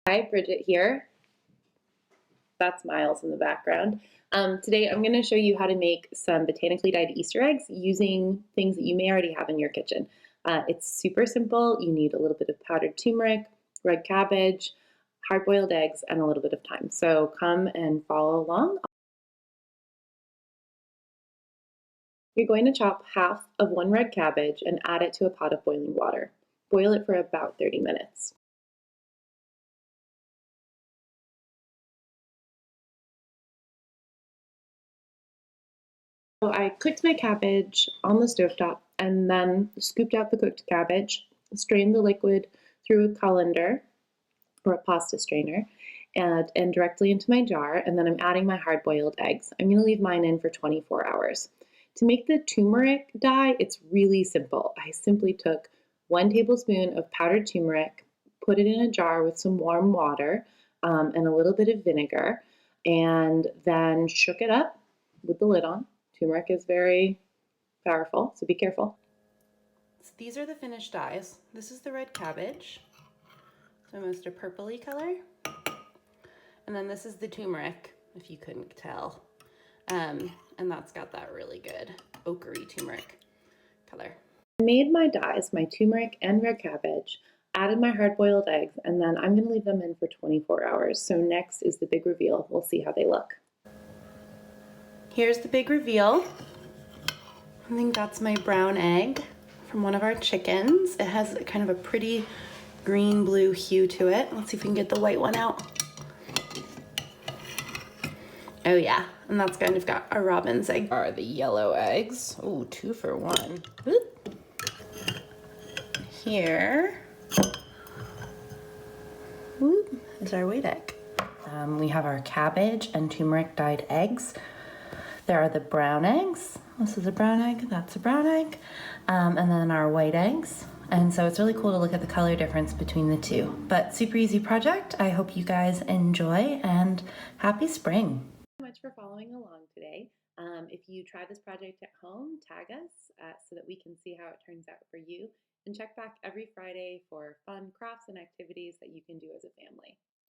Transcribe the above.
Hi, Bridget here. That's Miles in the background. Today I'm going to show you how to make some botanically dyed Easter eggs using things that you may already have in your kitchen. It's super simple. You need a little bit of powdered turmeric, red cabbage, hard-boiled eggs, and a little bit of thyme. So come and follow along. You're going to chop half of one red cabbage and add it to a pot of boiling water. Boil it for about 30 minutes. So I cooked my cabbage on the stovetop and then scooped out the cooked cabbage, strained the liquid through a colander or a pasta strainer, and directly into my jar. And then I'm adding my hard boiled eggs. I'm going to leave mine in for 24 hours. To make the turmeric dye, it's really simple. I simply took 1 tablespoon of powdered turmeric, put it in a jar with some warm water and a little bit of vinegar, and then shook it up with the lid on. Turmeric is very powerful, so be careful. So these are the finished dyes. This is the red cabbage, so almost a purpley color. And then this is the turmeric, if you couldn't tell. And that's got that really good ochre turmeric color. I made my dyes, my turmeric and red cabbage, added my hard-boiled eggs, and then I'm going to leave them in for 24 hours. So next is the big reveal. We'll see how they look. Here's the big reveal. I think that's my brown egg from one of our chickens. It has kind of a pretty green-blue hue to it. Let's see if we can get the white one out. Oh yeah, and that's kind of got a robin's egg. Are the yellow eggs. Ooh, 2 for 1. Whoop. Here whoop, is our white egg. We have our cabbage and turmeric dyed eggs. There are the brown eggs. This is a brown egg, that's a brown egg. And then our white eggs. And so it's really cool to look at the color difference between the two. But super easy project. I hope you guys enjoy and happy spring. Thank you so much for following along today. If you try this project at home, tag us so that we can see how it turns out for you. And check back every Friday for fun crafts and activities that you can do as a family.